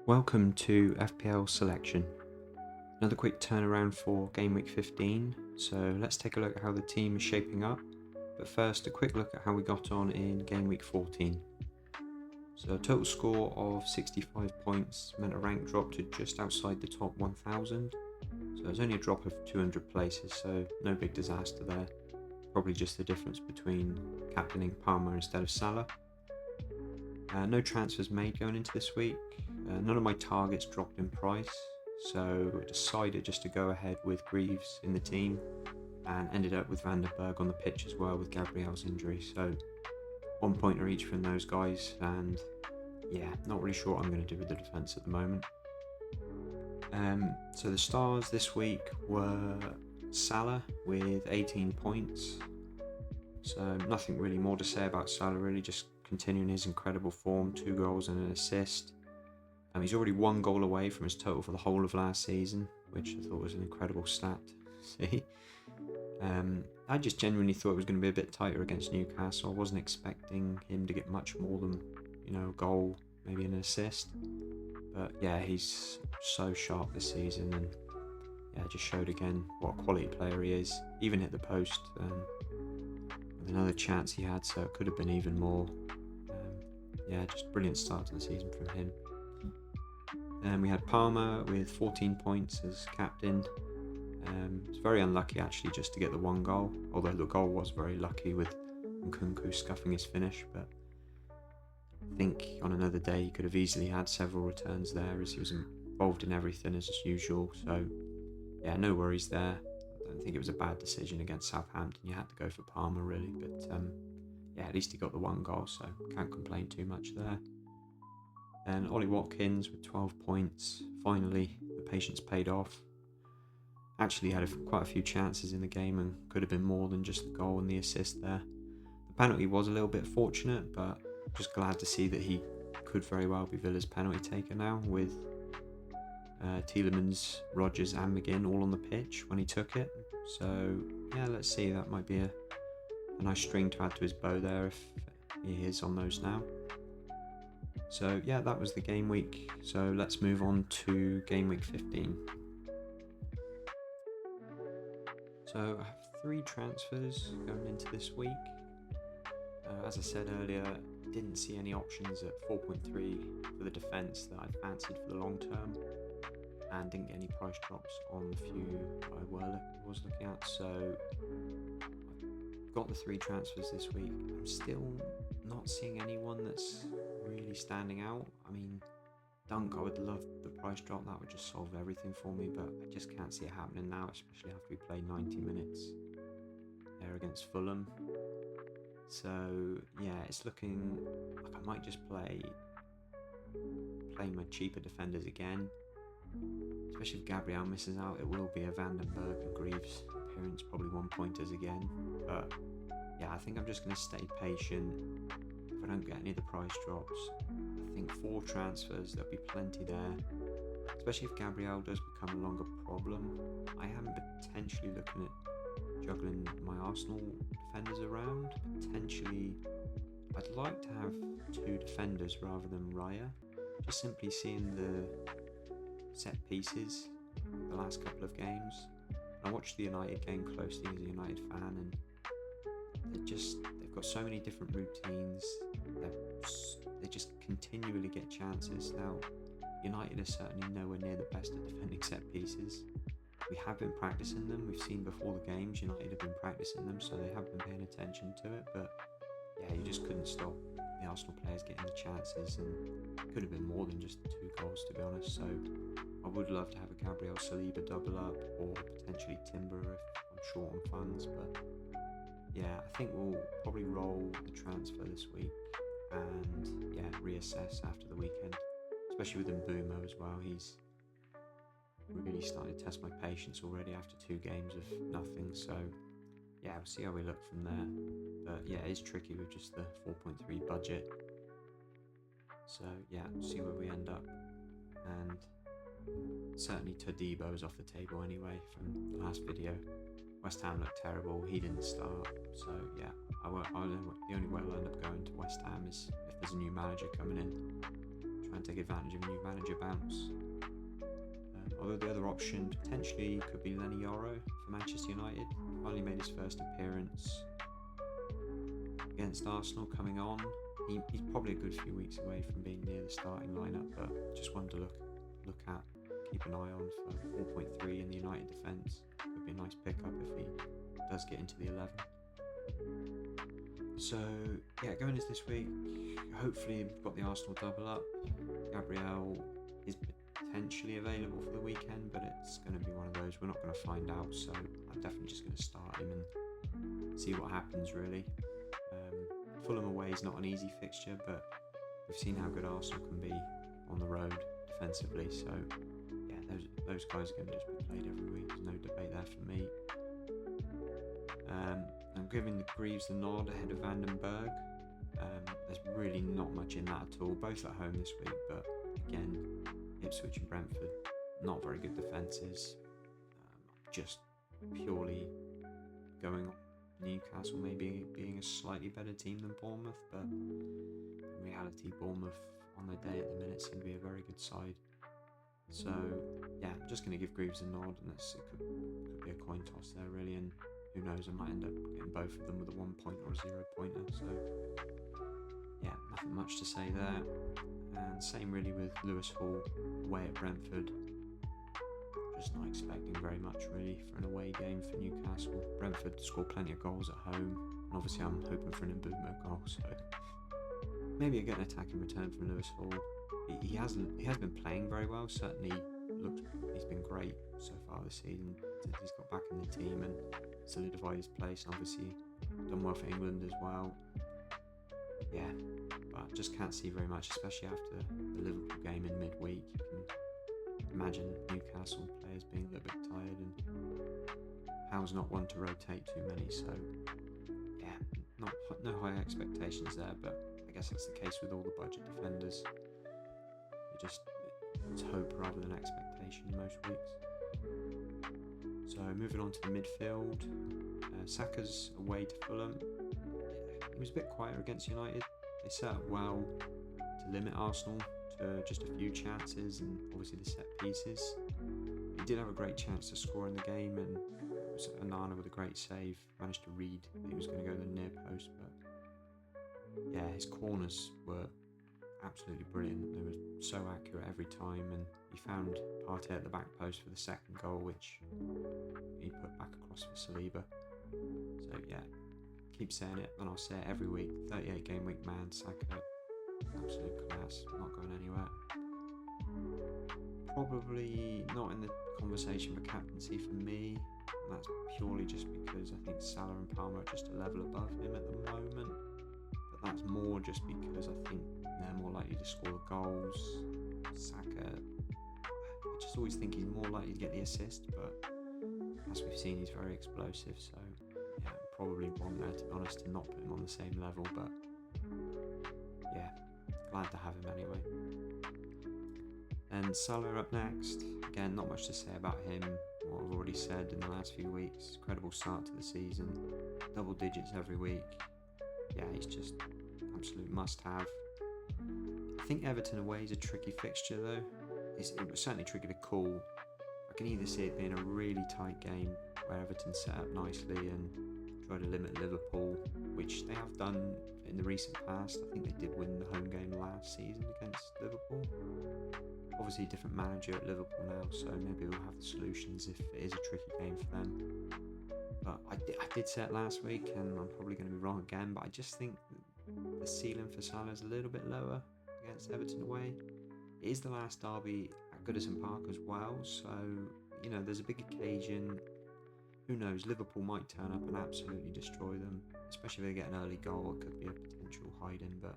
Welcome to FPL Selection. Another quick turnaround for Game Week 15, so let's take a look at how the team is shaping up. But first, a quick look at how we got on in Game Week 14. So a total score of 65 points meant a rank drop to just outside the top 1000. So it was only a drop of 200 places, so no big disaster there. Probably just the difference between captaining Palmer instead of Salah. No transfers made going into this week. None of my targets dropped in price, so I decided just to go ahead with Greaves in the team and ended up with Van den Berg on the pitch as well with Gabriel's injury. So 1 pointer each from those guys, and yeah, not really sure what I'm going to do with the defence at the moment. So the stars this week were Salah with 18 points. So nothing really more to say about Salah, really, just continuing his incredible form, 2 goals and an assist. He's already 1 goal away from his total for the whole of last season, which I thought was an incredible stat to see. I just genuinely thought it was going to be a bit tighter against Newcastle. I wasn't expecting him to get much more than, a goal, maybe an assist. But yeah, he's so sharp this season, and yeah, just showed again what a quality player he is. Even hit the post with another chance he had, so it could have been even more. Yeah, just brilliant start to the season from him. Then we had Palmer with 14 points as captain. It's very unlucky actually just to get the 1 goal, although the goal was very lucky with Nkunku scuffing his finish, but I think on another day he could have easily had several returns there as he was involved in everything as usual, so yeah, no worries there. I don't think it was a bad decision against Southampton. You had to go for Palmer really, but yeah, at least he got the 1 goal, so can't complain too much there. Then Ollie Watkins with 12 points. Finally, the patience paid off. Actually had quite a few chances in the game and could have been more than just the goal and the assist there. The penalty was a little bit fortunate, but just glad to see that he could very well be Villa's penalty taker now, with Tielemans, Rodgers and McGinn all on the pitch when he took it. So yeah, let's see, that might be a nice string to add to his bow there if he is on those now. So yeah, that was the game week. So let's move on to game week 15. So I have 3 transfers going into this week. As I said earlier, didn't see any options at 4.3 for the defence that I fancied for the long term, and didn't get any price drops on the few I was looking at. So I've got the 3 transfers this week. I'm still not seeing anyone that's really standing out. I mean, Dunk, I would love the price drop. That would just solve everything for me, but I just can't see it happening now, especially after we played 90 minutes there against Fulham. So yeah, it's looking like I might just play my cheaper defenders again, especially if Gabriel misses out. It will be a Van den Berg and Greaves appearance, probably 1 pointers again, but yeah, I think I'm just going to stay patient. If I don't get any of the price drops, I think 4 transfers, there'll be plenty there, especially if Gabriel does become a longer problem. I am potentially looking at juggling my Arsenal defenders around. Potentially, I'd like to have 2 defenders rather than Raya, just simply seeing the set pieces the last couple of games. I watched the United game closely as a United fan, and they've got so many different routines. They just continually get chances. Now, United are certainly nowhere near the best at defending set pieces. We have been practicing them. We've seen before the games United have been practicing them, so they have been paying attention to it. But yeah, you just couldn't stop the Arsenal players getting the chances, and it could have been more than just the 2 goals, to be honest. So I would love to have a Gabriel Saliba double up, or potentially Timber if I'm short on funds, but yeah, I think we'll probably roll the transfer this week and yeah, reassess after the weekend, especially with Mbumo as well. He's really starting to test my patience already after 2 games of nothing, so yeah, we'll see how we look from there. But yeah, it is tricky with just the 4.3 budget, so yeah, we'll see where we end up. And certainly Todibo's off the table anyway from the last video. West Ham looked terrible, he didn't start, so yeah, the only way I'll end up going to West Ham is if there's a new manager coming in, which try and take advantage of a new manager bounce. Although the other option potentially could be Lenny Yoro for Manchester United. Finally made his first appearance against Arsenal coming on. He's probably a good few weeks away from being near the starting lineup, but just one to look at, keep an eye on for 4.3 in the United defence. Could be a nice pickup if he does get into the 11. So yeah, going into this week, hopefully we've got the Arsenal double up. Gabriel is potentially available for the weekend, but it's going to be one of those we're not going to find out, so I'm definitely just going to start him and see what happens really. Fulham away is not an easy fixture, but we've seen how good Arsenal can be on the road defensively, so yeah, those guys are going to just be played every week. There's no debate there for me. I'm giving the Greaves the nod ahead of Vandenberg. There's really not much in that at all, both at home this week, but again, Ipswich and Brentford, not very good defences. Just purely going on Newcastle maybe being a slightly better team than Bournemouth, but in reality Bournemouth on their day at the minute seem to be a very good side. So yeah, I'm just going to give Greaves a nod, and it could be a coin toss there really, and who knows, I might end up getting both of them with a 1 point or a 0 pointer. So yeah, nothing much to say there. And same really with Lewis Hall away at Brentford. Just not expecting very much really for an away game for Newcastle. Brentford scored plenty of goals at home, and obviously I'm hoping for an Mbeumo goal, so maybe a good attacking return from Lewis Hall. He has been playing very well. Certainly he's been great so far this season since he's got back in the team and solidified his place, and obviously done well for England as well. Yeah, but just can't see very much, especially after the Liverpool game in midweek. You can imagine Newcastle players being a little bit tired, and Howe's not one to rotate too many, so yeah, no high expectations there, but I guess that's the case with all the budget defenders. It's hope rather than expectation most weeks. So moving on to the midfield, Saka's away to Fulham. He was a bit quieter against United. They set up well to limit Arsenal to just a few chances and obviously the set pieces. He did have a great chance to score in the game, and it was Onana with a great save managed to read that he was going to go to the near post, but yeah, his corners were absolutely brilliant. They were so accurate every time, and he found Partey at the back post for the second goal, which he put back across for Saliba. So yeah, keep saying it, and I'll say it every week. 38 game week man, Saka, absolute class, not going anywhere. Probably not in the conversation for captaincy for me, and that's purely just because I think Salah and Palmer are just a level above him at the moment. But that's more just because I think they're more likely to score the goals. Saka, I just always think he's more likely to get the assist, but as we've seen, he's very explosive, so yeah, probably wrong there, to be honest, to not put him on the same level, but yeah, glad to have him anyway. And Salah up next. Again, not much to say about him, what I've already said in the last few weeks. Incredible start to the season, double digits every week. Yeah, he's just absolute must-have. I think Everton away is a tricky fixture though. It was certainly tricky to call. I can either see it being a really tight game where Everton set up nicely and try to limit Liverpool, which they have done in the recent past. I think they did win the home game last season against Liverpool. Obviously a different manager at Liverpool now, so maybe we'll have the solutions if it is a tricky game for them. But I did say it last week, and I'm probably going to be wrong again, but I just think the ceiling for Salah is a little bit lower against Everton away. It is the last derby at Goodison Park as well, so you know there's a big occasion. Who knows, Liverpool might turn up and absolutely destroy them, especially if they get an early goal. It could be a potential hide-in, but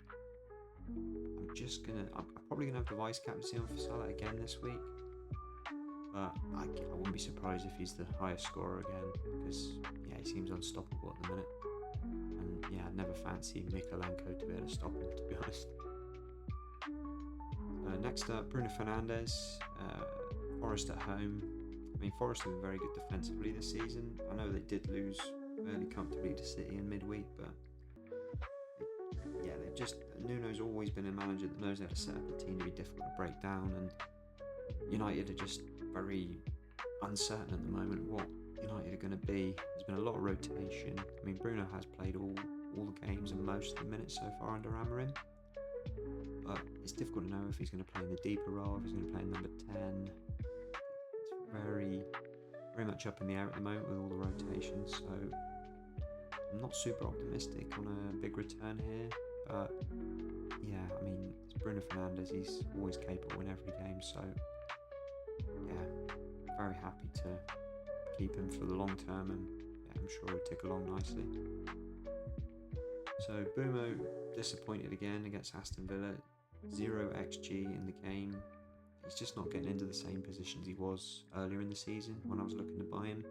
I'm probably gonna have the vice captaincy on for Salah again this week, but I wouldn't be surprised if he's the highest scorer again, because yeah, he seems unstoppable at the minute, and yeah, I'd never fancy Mikolenko to be able to stop him, to be honest. Next up, Bruno Fernandes, Forest at home. I mean, Forest have been very good defensively this season. I know they did lose fairly comfortably to City in midweek, but yeah, they just Nuno's always been a manager that knows how to set up a team to be difficult to break down, and United are just very uncertain at the moment what United are going to be. There's been a lot of rotation. I mean, Bruno has played all the games and most of the minutes so far under Amorim, but it's difficult to know if he's going to play in the deeper role, if he's going to play in number 10. It's very much up in the air at the moment with all the rotations, so I'm not super optimistic on a big return here, but yeah, I mean, it's Bruno Fernandes, he's always capable in every game, so yeah, very happy to keep him for the long term, and yeah, I'm sure he'll tick along nicely. So Bumo disappointed again against Aston Villa, 0 XG in the game. He's just not getting into the same positions he was earlier in the season when I was looking to buy him.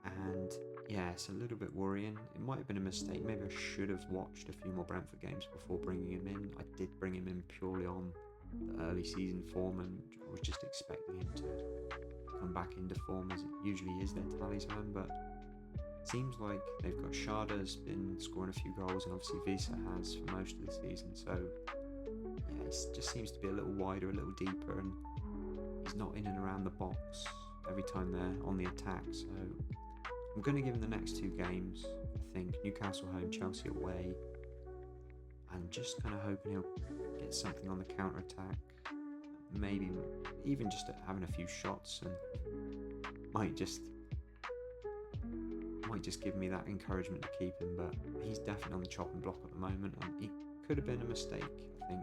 And yeah, it's a little bit worrying. It might have been a mistake. Maybe I should have watched a few more Brentford games before bringing him in. I did bring him in purely on the early season form, and I was just expecting him to come back into form as it usually is their talisman, but it seems like they've got Sharda's been scoring a few goals, and obviously Visa has for most of the season, so yeah, it just seems to be a little wider, a little deeper, and he's not in and around the box every time they're on the attack. So I'm going to give him the next 2 games, I think, Newcastle home, Chelsea away, and just kind of hoping he'll get something on the counter-attack, maybe even just having a few shots, and might just give me that encouragement to keep him. But he's definitely on the chopping block at the moment, and he could have been a mistake, I think.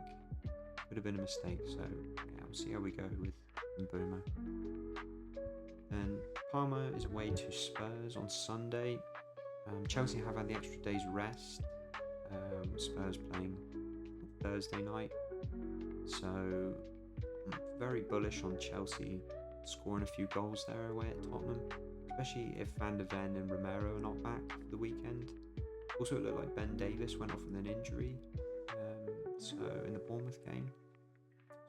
Could have been a mistake, so yeah, we'll see how we go with Mbeumo. And Parma is away to Spurs on Sunday. Chelsea have had the extra day's rest. Spurs playing Thursday night, so I'm very bullish on Chelsea scoring a few goals there away at Tottenham, especially if Van de Ven and Romero are not back for the weekend. Also, it looked like Ben Davies went off with an injury so in the Bournemouth game,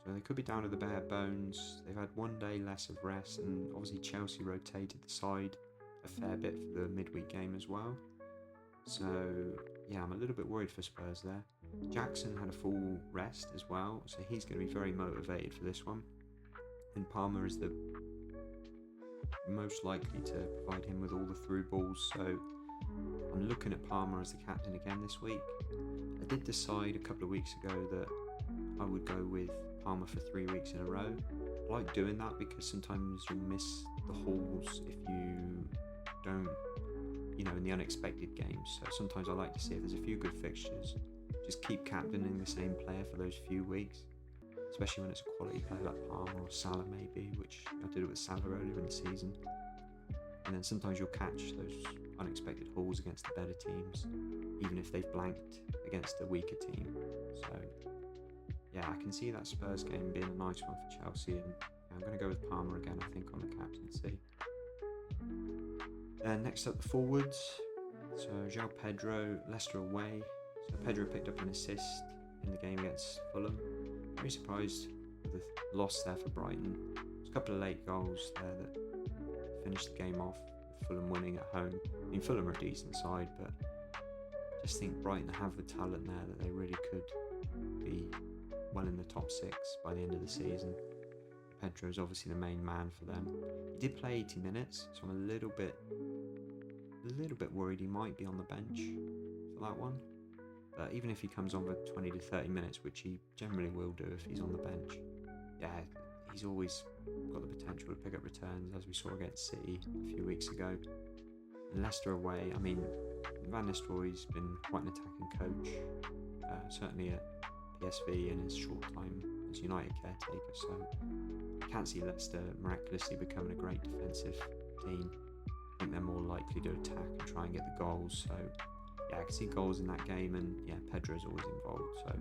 so they could be down to the bare bones. They've had 1 day less of rest, and obviously Chelsea rotated the side a fair bit for the midweek game as well, so yeah, I'm a little bit worried for Spurs there. Jackson had a full rest as well, so he's going to be very motivated for this one, and Palmer is the most likely to provide him with all the through balls, so I'm looking at Palmer as the captain again this week. I did decide a couple of weeks ago that I would go with Palmer for 3 weeks in a row. I like doing that because sometimes you'll miss the hauls if you don't, in the unexpected games. So sometimes I like to see if there's a few good fixtures, just keep captaining the same player for those few weeks, especially when it's a quality player like Palmer or Salah maybe, which I did it with Salah earlier in the season. And then sometimes you'll catch those unexpected hauls against the better teams, even if they've blanked against a weaker team. So yeah, I can see that Spurs game being a nice one for Chelsea, and I'm going to go with Palmer again, I think, on the captaincy. Next up, the forwards. So João Pedro, Leicester away. So Pedro picked up an assist in the game against Fulham. Very surprised with the loss there for Brighton. There's a couple of late goals there that finished the game off, with Fulham winning at home. I mean, Fulham are a decent side, but I just think Brighton have the talent there that they really could be well in the top 6 by the end of the season. Pedro is obviously the main man for them. He did play 80 minutes, so I'm a little bit worried he might be on the bench for that one. But even if he comes on for 20 to 30 minutes, which he generally will do if he's on the bench, yeah, he's always got the potential to pick up returns, as we saw against City a few weeks ago. And Leicester away, I mean, Van Nistelrooy's been quite an attacking coach, certainly at PSV in his short time as United caretaker, so I can't see Leicester miraculously becoming a great defensive team. I think they're more likely to attack and try and get the goals, so yeah, I can see goals in that game, and yeah, Pedro's always involved, so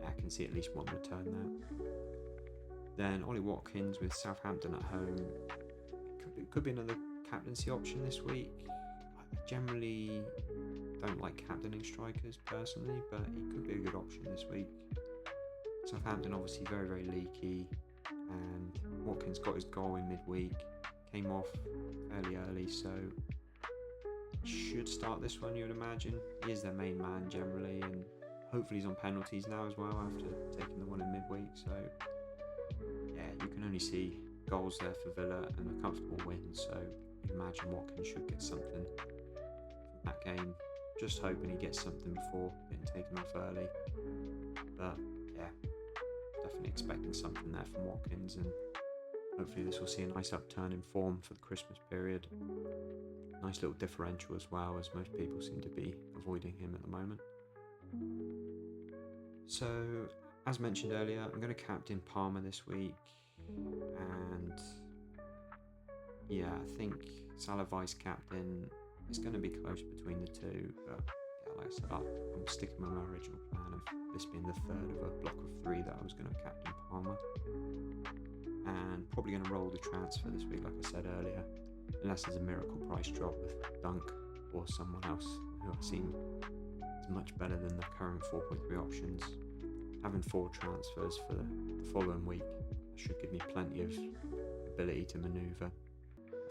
yeah, I can see at least one return there. Then Ollie Watkins with Southampton at home. It could be another captaincy option this week. I generally don't like captaining strikers personally, but he could be a good option this week. Southampton obviously very, very leaky, and Watkins got his goal in midweek, came off fairly early, so should start this one, you would imagine. He is their main man generally, and hopefully he's on penalties now as well after taking the one in midweek. So yeah, you can only see goals there for Villa and a comfortable win. So you imagine Watkins should get something from that game. Just hoping he gets something before getting taken off early. But yeah, definitely expecting something there from Watkins, and hopefully this will see a nice upturn in form for the Christmas period. Nice little differential as well, as most people seem to be avoiding him at the moment. So, as mentioned earlier, I'm going to captain Palmer this week, and yeah, I think Salah vice captain is going to be close between the two, but yeah, like I said, I'm sticking with my original plan of this being the third of a block of 3 that I was going to captain Palmer, and probably going to roll the transfer this week, like I said earlier, unless there's a miracle price drop with Dunk or someone else who I seem is much better than the current 4.3 options. Having 4 transfers for the following week should give me plenty of ability to manoeuvre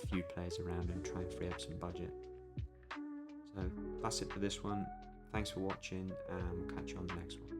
a few players around and try and free up some budget. So that's it for this one. Thanks for watching, and we'll catch you on the next one.